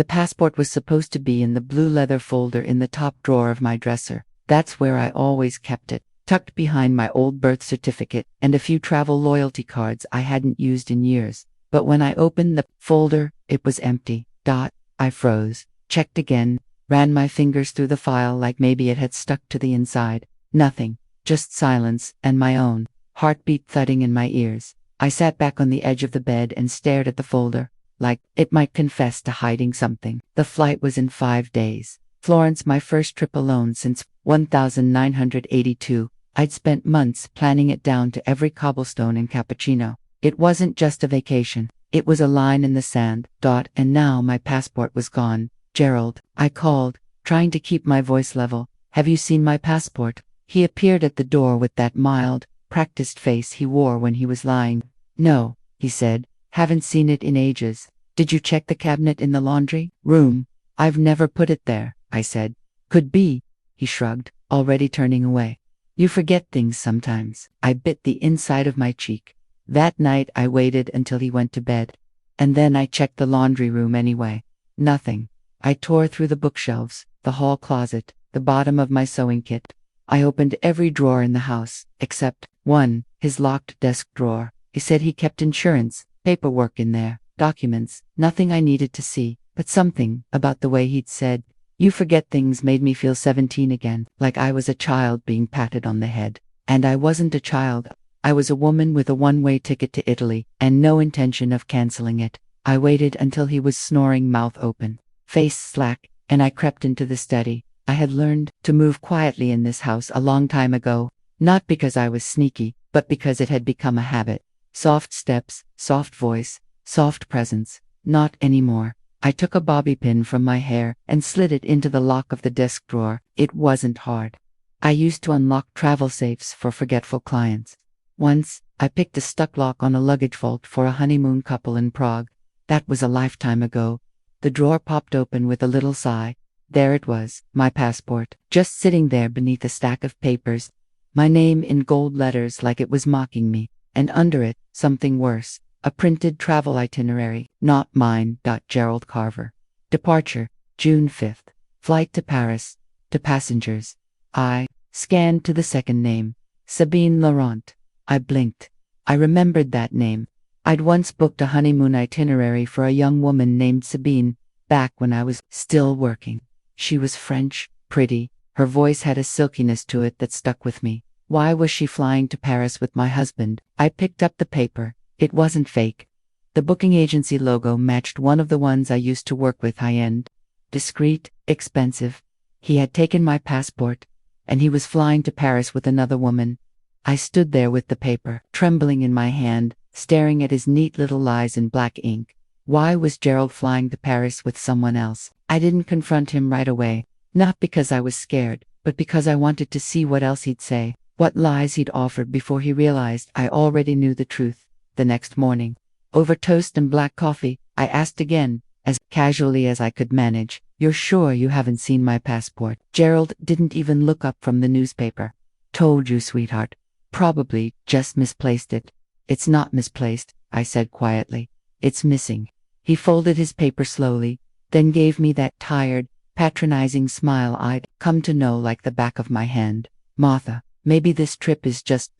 The passport was supposed to be in the blue leather folder in the top drawer of my dresser. That's where I always kept it, tucked behind my old birth certificate and a few travel loyalty cards I hadn't used in years. But when I opened the folder, it was empty. I froze, checked again, ran my fingers through the file like maybe it had stuck to the inside. Nothing, just silence and my own heartbeat thudding in my ears. I sat back on the edge of the bed and stared at the folder, like it might confess to hiding something. The flight was in 5 days. Florence, my first trip alone since 1982. I'd spent months planning it down to every cobblestone and cappuccino. It wasn't just a vacation. It was a line in the sand. And now my passport was gone. Gerald, I called, trying to keep my voice level. Have you seen my passport? He appeared at the door with that mild, practiced face he wore when he was lying. No, he said. Haven't seen it in ages. Did you check the cabinet in the laundry room? I've never put it there, I said. Could be, he shrugged, already turning away. You forget things sometimes. I bit the inside of my cheek. That night I waited until he went to bed. And then I checked the laundry room anyway. Nothing. I tore through the bookshelves, the hall closet, the bottom of my sewing kit. I opened every drawer in the house, except one, his locked desk drawer. He said he kept insurance, paperwork in there, documents, nothing I needed to see, but something about the way he'd said, "You forget things," made me feel 17 again, like I was a child being patted on the head. And I wasn't a child. I was a woman with a one-way ticket to Italy, and no intention of canceling it. I waited until he was snoring, mouth open, face slack, and I crept into the study. I had learned to move quietly in this house a long time ago, not because I was sneaky, but because it had become a habit. Soft steps, soft voice, soft presence. Not anymore. I took a bobby pin from my hair and slid it into the lock of the desk drawer. It wasn't hard. I used to unlock travel safes for forgetful clients. Once, I picked a stuck lock on a luggage vault for a honeymoon couple in Prague. That was a lifetime ago. The drawer popped open with a little sigh. There it was, my passport, just sitting there beneath a stack of papers. My name in gold letters like it was mocking me, and under it, something worse. A printed travel itinerary, not mine. Gerald Carver. Departure, June 5th. Flight to Paris. To passengers. I scanned to the second name. Sabine Laurent. I blinked. I remembered that name. I'd once booked a honeymoon itinerary for a young woman named Sabine, back when I was still working. She was French, pretty. Her voice had a silkiness to it that stuck with me. Why was she flying to Paris with my husband? I picked up the paper. It wasn't fake. The booking agency logo matched one of the ones I used to work with, high-end, discreet, expensive. He had taken my passport, and he was flying to Paris with another woman. I stood there with the paper, trembling in my hand, staring at his neat little lies in black ink. Why was Gerald flying to Paris with someone else? I didn't confront him right away, not because I was scared, but because I wanted to see what else he'd say, what lies he'd offered before he realized I already knew the truth. The next morning, over toast and black coffee, I asked again, as casually as I could manage, "You're sure you haven't seen my passport?" Gerald didn't even look up from the newspaper. "Told you, sweetheart. Probably just misplaced it." "It's not misplaced," I said quietly. "It's missing." He folded his paper slowly, then gave me that tired, patronizing smile I'd come to know like the back of my hand. "Martha, maybe this trip is just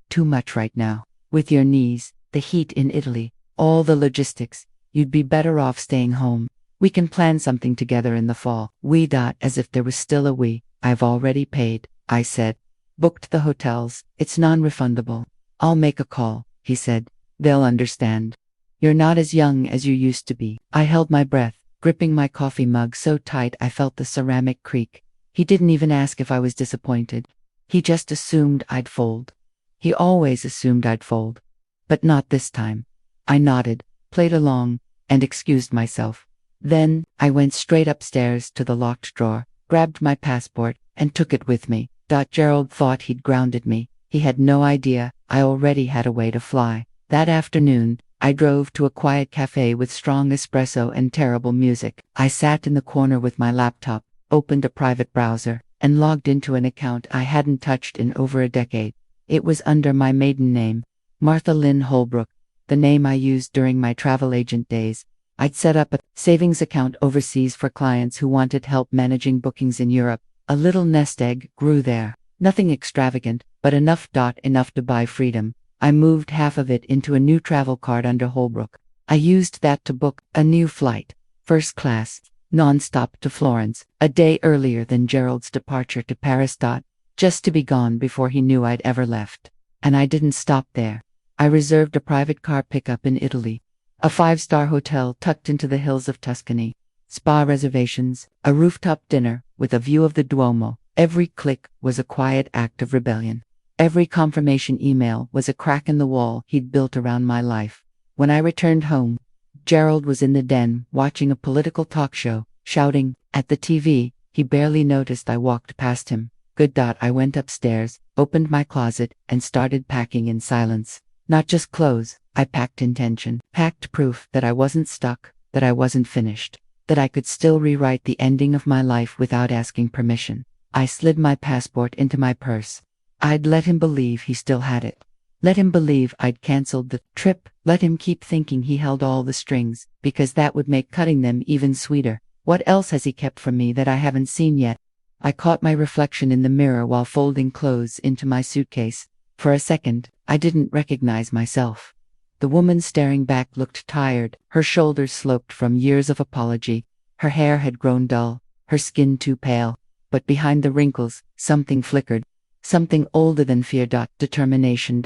too much right now. With your knees, the heat in Italy, all the logistics, you'd be better off staying home. We can plan something together in the fall." As if there was still a we. "I've already paid," I said. "Booked the hotels. It's non-refundable." "I'll make a call," he said. "They'll understand. You're not as young as you used to be." I held my breath, gripping my coffee mug so tight I felt the ceramic creak. He didn't even ask if I was disappointed. He just assumed I'd fold. He always assumed I'd fold. But not this time. I nodded, played along, and excused myself. Then, I went straight upstairs to the locked drawer, grabbed my passport, and took it with me. Gerald thought he'd grounded me. He had no idea I already had a way to fly. That afternoon, I drove to a quiet cafe with strong espresso and terrible music. I sat in the corner with my laptop, opened a private browser, and logged into an account I hadn't touched in over a decade. It was under my maiden name, Martha Lynn Holbrook, the name I used during my travel agent days. I'd set up a savings account overseas for clients who wanted help managing bookings in Europe. A little nest egg grew there. Nothing extravagant, but enough to buy freedom. I moved half of it into a new travel card under Holbrook. I used that to book a new flight, first class, non-stop to Florence, a day earlier than Gerald's departure to Paris. Just to be gone before he knew I'd ever left. And I didn't stop there. I reserved a private car pickup in Italy, a 5-star hotel tucked into the hills of Tuscany, spa reservations, a rooftop dinner with a view of the Duomo. Every click was a quiet act of rebellion. Every confirmation email was a crack in the wall he'd built around my life. When I returned home, Gerald was in the den watching a political talk show, shouting at the TV. He barely noticed I walked past him. Good. I went upstairs, opened my closet, and started packing in silence. Not just clothes, I packed intention, packed proof that I wasn't stuck, that I wasn't finished, that I could still rewrite the ending of my life without asking permission. I slid my passport into my purse. I'd let him believe he still had it. Let him believe I'd canceled the trip. Let him keep thinking he held all the strings, because that would make cutting them even sweeter. What else has he kept from me that I haven't seen yet? I caught my reflection in the mirror while folding clothes into my suitcase. For a second, I didn't recognize myself. The woman staring back looked tired. Her shoulders sloped from years of apology. Her hair had grown dull, her skin too pale. But behind the wrinkles, something flickered. Something older than fear. Determination.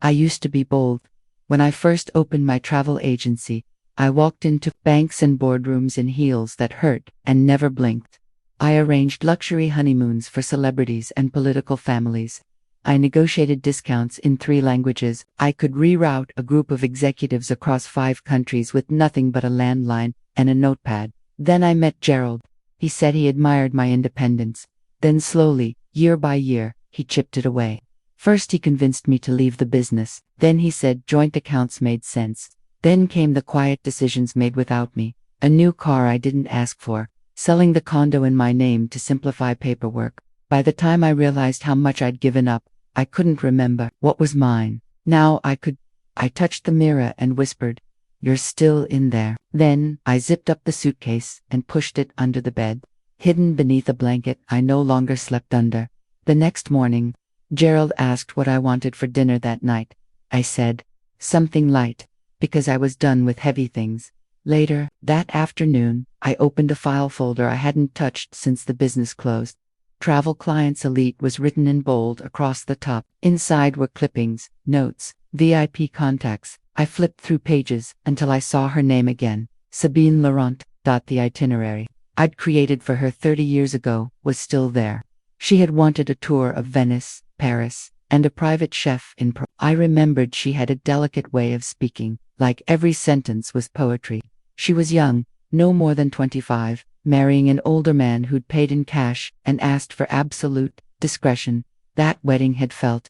I used to be bold. When I first opened my travel agency, I walked into banks and boardrooms in heels that hurt and never blinked. I arranged luxury honeymoons for celebrities and political families. I negotiated discounts in 3 languages. I could reroute a group of executives across 5 countries with nothing but a landline and a notepad. Then I met Gerald. He said he admired my independence. Then slowly, year by year, he chipped it away. First he convinced me to leave the business. Then he said joint accounts made sense. Then came the quiet decisions made without me. A new car I didn't ask for. Selling the condo in my name to simplify paperwork. By the time I realized how much I'd given up, I couldn't remember what was mine. Now I could. I touched the mirror and whispered, "You're still in there." Then I zipped up the suitcase and pushed it under the bed, hidden beneath a blanket I no longer slept under. The next morning, Gerald asked what I wanted for dinner that night. I said, something light, because I was done with heavy things. Later, that afternoon, I opened a file folder I hadn't touched since the business closed. Travel Clients Elite was written in bold across the top. Inside were clippings, notes, VIP contacts. I flipped through pages until I saw her name again, Sabine Laurent. The itinerary I'd created for her 30 years ago was still there. She had wanted a tour of Venice, Paris, and a private chef in I remembered she had a delicate way of speaking, like every sentence was poetry. She was young, no more than 25, marrying an older man who'd paid in cash and asked for absolute discretion. That wedding had felt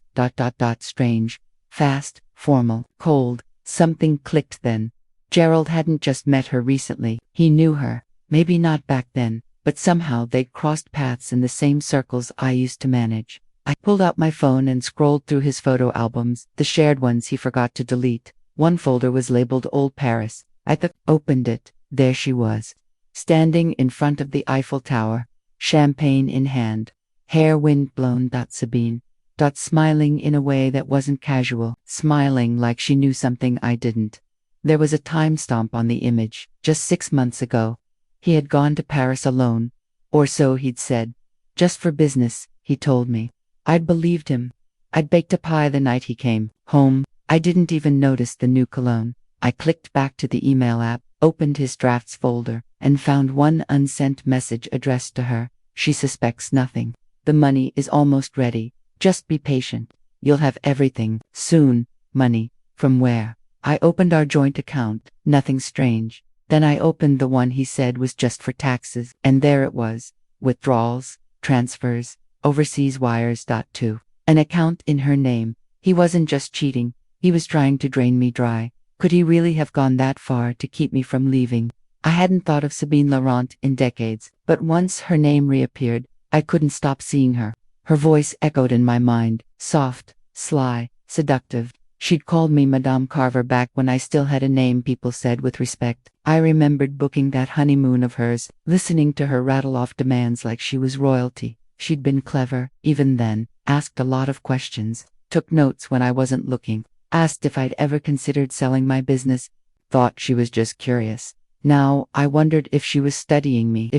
strange, fast, formal, cold. Something clicked then. Gerald hadn't just met her recently. He knew her. Maybe not back then, but somehow they'd crossed paths in the same circles I used to manage. I pulled out my phone and scrolled through his photo albums, the shared ones he forgot to delete. One folder was labeled Old Paris. I opened it. There she was, standing in front of the Eiffel Tower, champagne in hand, hair wind-blown. Sabine. Smiling in a way that wasn't casual, smiling like she knew something I didn't. There was a timestamp on the image, just 6 months ago. He had gone to Paris alone, or so he'd said. Just for business, he told me. I'd believed him. I'd baked a pie the night he came home. I didn't even notice the new cologne. I clicked back to the email app, opened his drafts folder, and found one unsent message addressed to her. She suspects nothing. The money is almost ready. Just be patient. You'll have everything soon. Money. From where? I opened our joint account. Nothing strange. Then I opened the one he said was just for taxes, and there it was. Withdrawals, transfers, overseas wires. An account in her name. He wasn't just cheating. He was trying to drain me dry. Could he really have gone that far to keep me from leaving? I hadn't thought of Sabine Laurent in decades, but once her name reappeared, I couldn't stop seeing her. Her voice echoed in my mind, soft, sly, seductive. She'd called me Madame Carver back when I still had a name people said with respect. I remembered booking that honeymoon of hers, listening to her rattle off demands like she was royalty. She'd been clever, even then, asked a lot of questions, took notes when I wasn't looking, asked if I'd ever considered selling my business, thought she was just curious. Now, I wondered if she was studying me.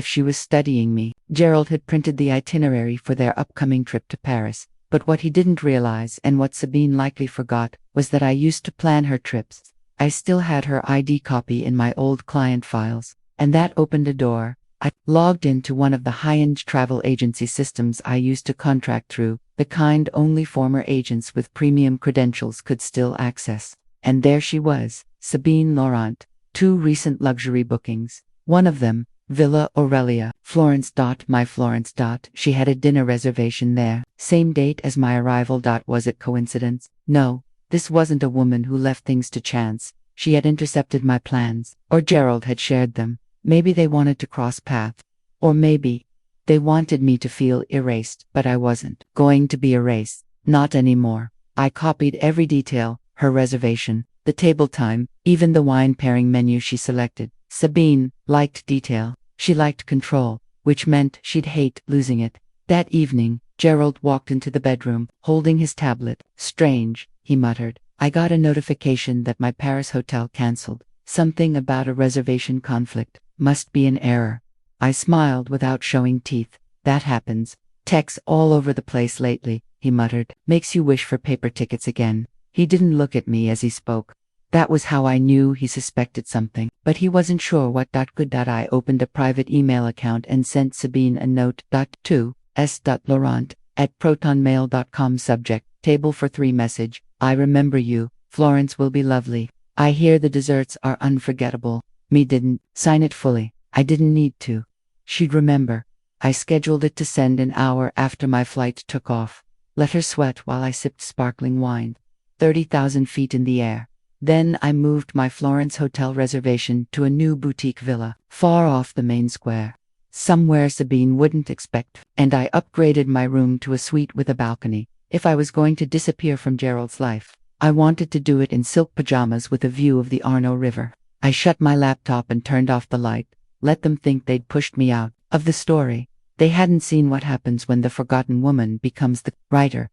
Gerald had printed the itinerary for their upcoming trip to Paris. But what he didn't realize, and what Sabine likely forgot, was that I used to plan her trips. I still had her ID copy in my old client files, and that opened a door. I logged into one of the high-end travel agency systems I used to contract through, the kind only former agents with premium credentials could still access. And there she was, Sabine Laurent, 2 recent luxury bookings. One of them, Villa Aurelia, Florence. My Florence. She had a dinner reservation there, same date as my arrival. Was it coincidence? No, this wasn't a woman who left things to chance. She had intercepted my plans, or Gerald had shared them. Maybe they wanted to cross paths, or maybe they wanted me to feel erased, but I wasn't going to be erased, not anymore. I copied every detail, her reservation, the table time, even the wine pairing menu she selected. Sabine liked detail. She liked control, which meant she'd hate losing it. That evening, Gerald walked into the bedroom, holding his tablet. Strange, he muttered. I got a notification that my Paris hotel canceled. Something about a reservation conflict. Must be an error. I smiled without showing teeth. That happens. Texts all over the place lately, he muttered. Makes you wish for paper tickets again. He didn't look at me as he spoke. That was how I knew he suspected something, but he wasn't sure what. Good. I opened a private email account and sent Sabine a note. To s.laurent@protonmail.com. Subject, table for 3 message. I remember you. Florence will be lovely. I hear the desserts are unforgettable. Me didn't sign it fully. I didn't need to. She'd remember. I scheduled it to send an hour after my flight took off. Let her sweat while I sipped sparkling wine. 30,000 feet in the air. Then I moved my Florence hotel reservation to a new boutique villa, far off the main square, somewhere Sabine wouldn't expect, and I upgraded my room to a suite with a balcony. If I was going to disappear from Gerald's life, I wanted to do it in silk pajamas with a view of the Arno River. I shut my laptop and turned off the light, let them think they'd pushed me out of the story. They hadn't seen what happens when the forgotten woman becomes the writer.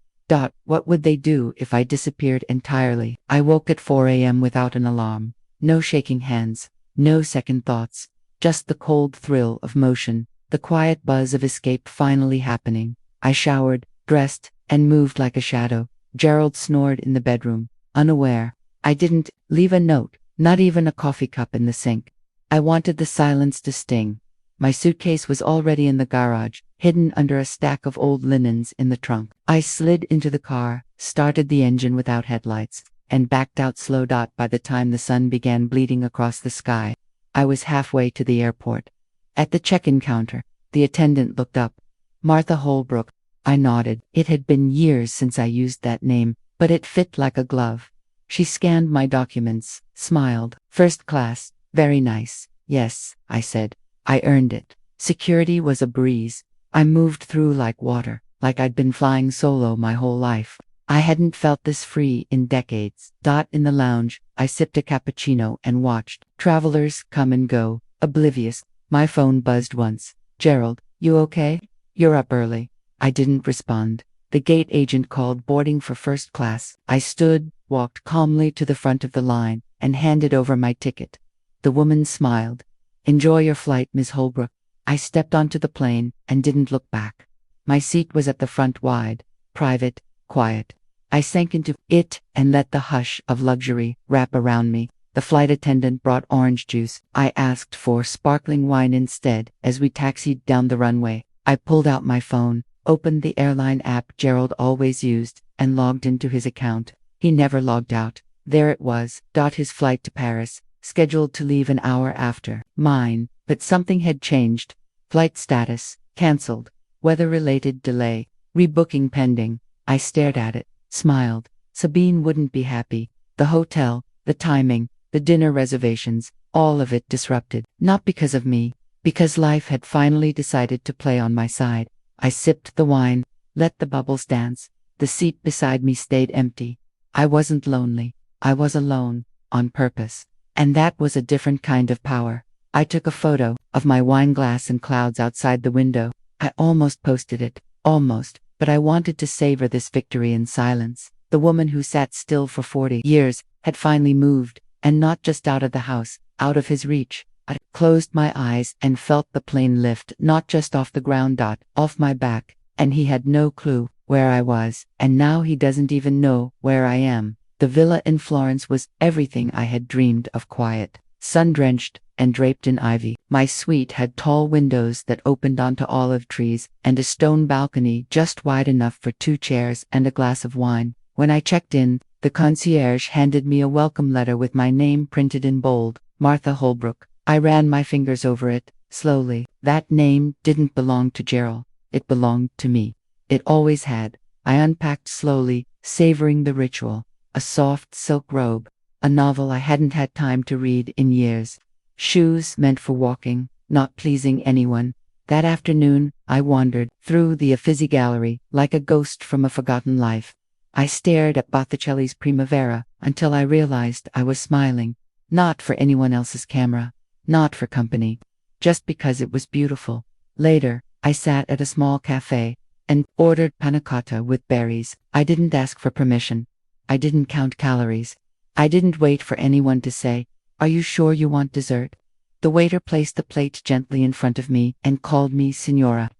What would they do if I disappeared entirely? I woke at 4 a.m. without an alarm. No shaking hands, no second thoughts, just the cold thrill of motion, the quiet buzz of escape finally happening. I showered, dressed, and moved like a shadow. Gerald snored in the bedroom, unaware. I didn't leave a note, not even a coffee cup in the sink. I wanted the silence to sting. My suitcase was already in the garage, hidden under a stack of old linens in the trunk. I slid into the car, started the engine without headlights, and backed out slow. By the time the sun began bleeding across the sky, I was halfway to the airport. At the check-in counter, the attendant looked up. Martha Holbrook. I nodded. It had been years since I used that name, but it fit like a glove. She scanned my documents, smiled. First class, very nice. Yes, I said. I earned it. Security was a breeze. I moved through like water, like I'd been flying solo my whole life. I hadn't felt this free in decades. In the lounge, I sipped a cappuccino and watched travelers come and go, oblivious. My phone buzzed once. Gerald, you okay? You're up early. I didn't respond. The gate agent called boarding for first class. I stood, walked calmly to the front of the line, and handed over my ticket. The woman smiled. Enjoy your flight, Miss Holbrook. I stepped onto the plane and didn't look back. My seat was at the front, wide, private, quiet. I sank into it and let the hush of luxury wrap around me. The flight attendant brought orange juice. I asked for sparkling wine instead. As we taxied down the runway, I pulled out my phone, opened the airline app Gerald always used, and logged into his account. He never logged out. There it was. His flight to Paris, scheduled to leave an hour after mine, but something had changed. Flight status, cancelled. Weather-related delay. Rebooking pending. I stared at it, smiled. Sabine wouldn't be happy. The hotel, the timing, the dinner reservations, all of it disrupted. Not because of me, because life had finally decided to play on my side. I sipped the wine, let the bubbles dance. The seat beside me stayed empty. I wasn't lonely. I was alone, on purpose. And that was a different kind of power. I took a photo of my wine glass and clouds outside the window. I almost posted it. Almost. But I wanted to savor this victory in silence. The woman who sat still for 40 years had finally moved, and not just out of the house, out of his reach. I closed my eyes and felt the plane lift, not just off the ground, off my back, and he had no clue where I was, and now he doesn't even know where I am. The villa in Florence was everything I had dreamed of: quiet, sun-drenched, and draped in ivy. My suite had tall windows that opened onto olive trees, and a stone balcony just wide enough for 2 chairs and a glass of wine. When I checked in, the concierge handed me a welcome letter with my name printed in bold, Martha Holbrook. I ran my fingers over it, slowly. That name didn't belong to Gerald. It belonged to me. It always had. I unpacked slowly, savoring the ritual. A soft silk robe. A novel I hadn't had time to read in years. Shoes meant for walking, not pleasing anyone. That afternoon, I wandered through the Uffizi Gallery like a ghost from a forgotten life. I stared at Botticelli's Primavera until I realized I was smiling. Not for anyone else's camera. Not for company. Just because it was beautiful. Later, I sat at a small cafe and ordered panna cotta with berries. I didn't ask for permission. I didn't count calories. I didn't wait for anyone to say, "Are you sure you want dessert?" The waiter placed the plate gently in front of me and called me Signora.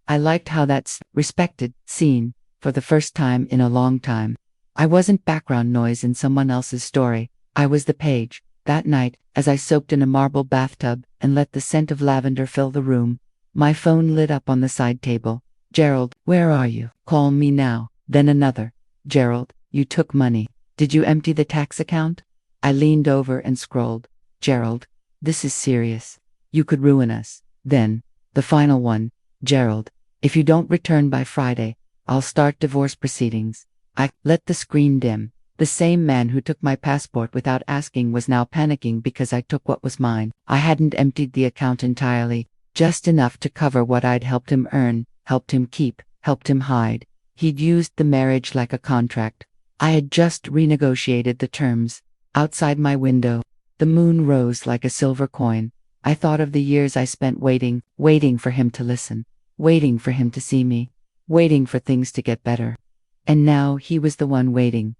I liked how that's respected, seen, for the first time in a long time. I wasn't background noise in someone else's story. I was the page. That night, as I soaked in a marble bathtub and let the scent of lavender fill the room, my phone lit up on the side table. "Gerald, where are you? Call me now." Then another. "Gerald, you took money. Did you empty the tax account?" I leaned over and scrolled. "Gerald, this is serious. You could ruin us." Then, the final one. "Gerald, if you don't return by Friday, I'll start divorce proceedings." I let the screen dim. The same man who took my passport without asking was now panicking because I took what was mine. I hadn't emptied the account entirely, just enough to cover what I'd helped him earn, helped him keep, helped him hide. He'd used the marriage like a contract. I had just renegotiated the terms. Outside my window, the moon rose like a silver coin. I thought of the years I spent waiting for him to listen, waiting for him to see me, waiting for things to get better. And now he was the one waiting.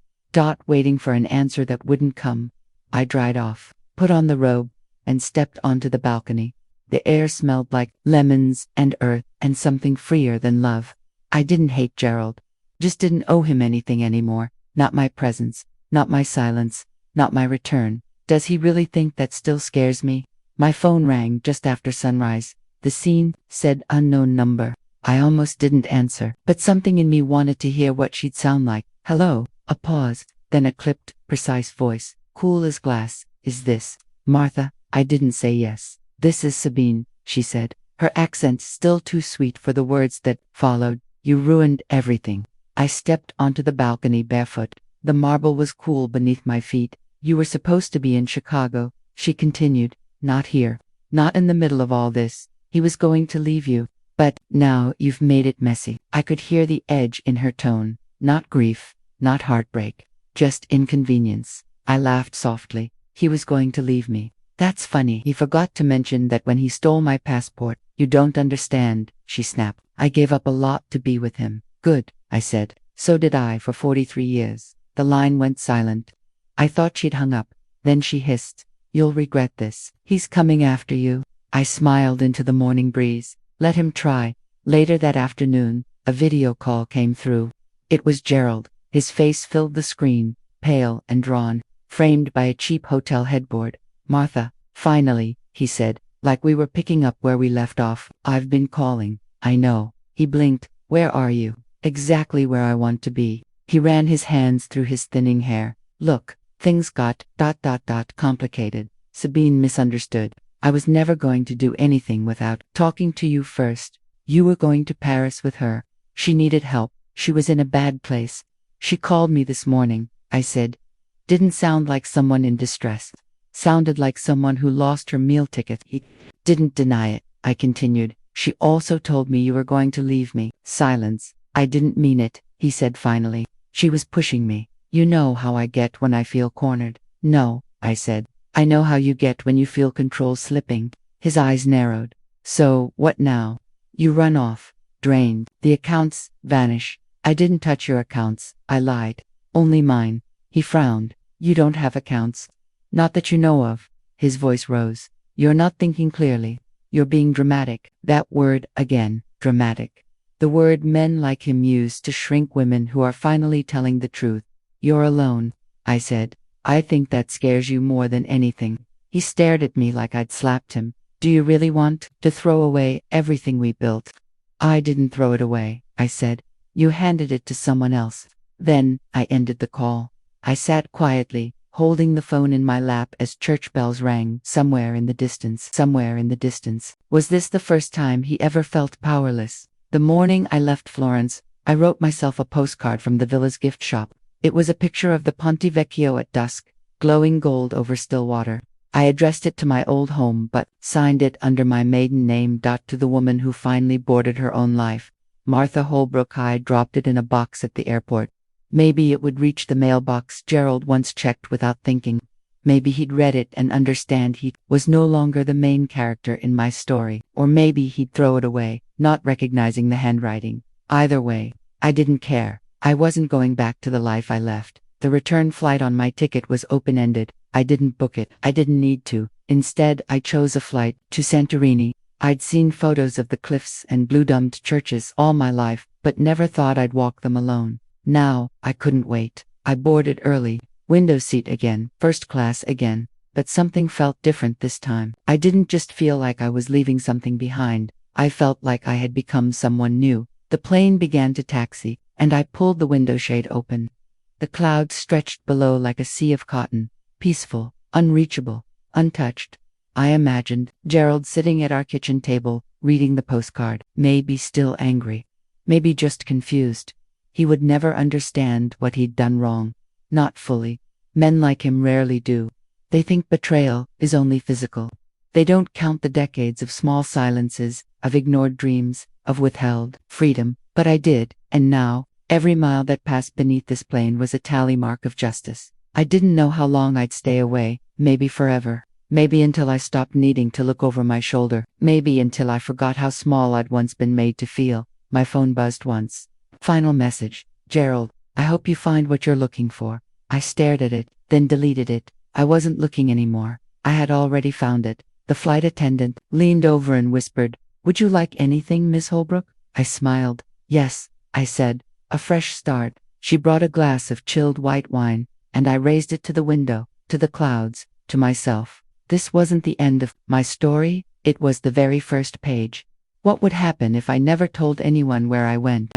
Waiting for an answer that wouldn't come. I dried off, put on the robe, and stepped onto the balcony. The air smelled like lemons and earth and something freer than love. I didn't hate Gerald. Just didn't owe him anything anymore. Not my presence, not my silence, not my return. Does he really think that still scares me? My phone rang just after sunrise. The scene said unknown number. I almost didn't answer, but something in me wanted to hear what she'd sound like. "Hello." A pause, then a clipped, precise voice, cool as glass. "Is this Martha?" I didn't say yes. "This is Sabine," she said, her accent still too sweet for the words that followed. "You ruined everything." I stepped onto the balcony barefoot. The marble was cool beneath my feet. "You were supposed to be in Chicago," she continued. "Not here. Not in the middle of all this. He was going to leave you. But now you've made it messy." I could hear the edge in her tone. Not grief. Not heartbreak, just inconvenience. I laughed softly. "He was going to leave me. That's funny. He forgot to mention that when he stole my passport." "You don't understand," she snapped. "I gave up a lot to be with him." "Good," I said. "So did I for 43 years. The line went silent. I thought she'd hung up. Then she hissed, "You'll regret this. He's coming after you." I smiled into the morning breeze. Let him try. Later that afternoon, a video call came through. It was Gerald. His face filled the screen, pale and drawn, framed by a cheap hotel headboard. "Martha, finally," he said, like we were picking up where we left off. "I've been calling." "I know." He blinked. "Where are you?" "Exactly where I want to be." He ran his hands through his thinning hair. "Look, things got complicated." Sabine misunderstood. "I was never going to do anything without talking to you first. You were going to Paris with her. She needed help. She was in a bad place. She called me this morning," I said. Didn't sound like someone in distress. Sounded like someone who lost her meal ticket. He didn't deny it, I continued. "She also told me you were going to leave me." Silence. "I didn't mean it," he said finally. "She was pushing me. You know how I get when I feel cornered. No, I said. I know how you get when you feel control slipping. His eyes narrowed. So, what now? You run off. Drained. The accounts vanish. I didn't touch your accounts. I lied. Only mine. He frowned. You don't have accounts. Not that you know of. His voice rose. You're not thinking clearly. You're being dramatic. That word again. Dramatic. The word men like him use to shrink women who are finally telling the truth. You're alone, I said. I think that scares you more than anything. He stared at me like I'd slapped him. Do you really want to throw away everything we built? I didn't throw it away, I said. You handed it to someone else. Then, I ended the call. I sat quietly, holding the phone in my lap as church bells rang somewhere in the distance. Somewhere in the distance. Was this the first time he ever felt powerless? The morning I left Florence, I wrote myself a postcard from the villa's gift shop. It was a picture of the Ponte Vecchio at dusk, glowing gold over still water. I addressed it to my old home but signed it under my maiden name. To the woman who finally boarded her own life, Martha Holbrook. I dropped it in a box at the airport. Maybe it would reach the mailbox Gerald once checked without thinking. Maybe he'd read it and understand he was no longer the main character in my story. Or maybe he'd throw it away, not recognizing the handwriting. Either way, I didn't care. I wasn't going back to the life I left. The return flight on my ticket was open-ended. I didn't book it. I didn't need to. Instead, I chose a flight to Santorini. I'd seen photos of the cliffs and blue-domed churches all my life, but never thought I'd walk them alone. Now, I couldn't wait. I boarded early. Window seat again, first class again. But something felt different this time. I didn't just feel like I was leaving something behind. I felt like I had become someone new. The plane began to taxi, and I pulled the window shade open. The clouds stretched below like a sea of cotton, peaceful, unreachable, untouched. I imagined Gerald sitting at our kitchen table, reading the postcard, maybe still angry, maybe just confused. He would never understand what he'd done wrong. Not fully. Men like him rarely do. They think betrayal is only physical. They don't count the decades of small silences, of ignored dreams, of withheld freedom. But I did, and now, every mile that passed beneath this plane was a tally mark of justice. I didn't know how long I'd stay away, maybe forever. Maybe until I stopped needing to look over my shoulder. Maybe until I forgot how small I'd once been made to feel. My phone buzzed once. Final message. Gerald, I hope you find what you're looking for. I stared at it, then deleted it. I wasn't looking anymore. I had already found it. The flight attendant leaned over and whispered, "Would you like anything, Miss Holbrook?" I smiled. "Yes," I said. "A fresh start." She brought a glass of chilled white wine, and I raised it to the window, to the clouds, to myself. This wasn't the end of my story, it was the very first page. What would happen if I never told anyone where I went?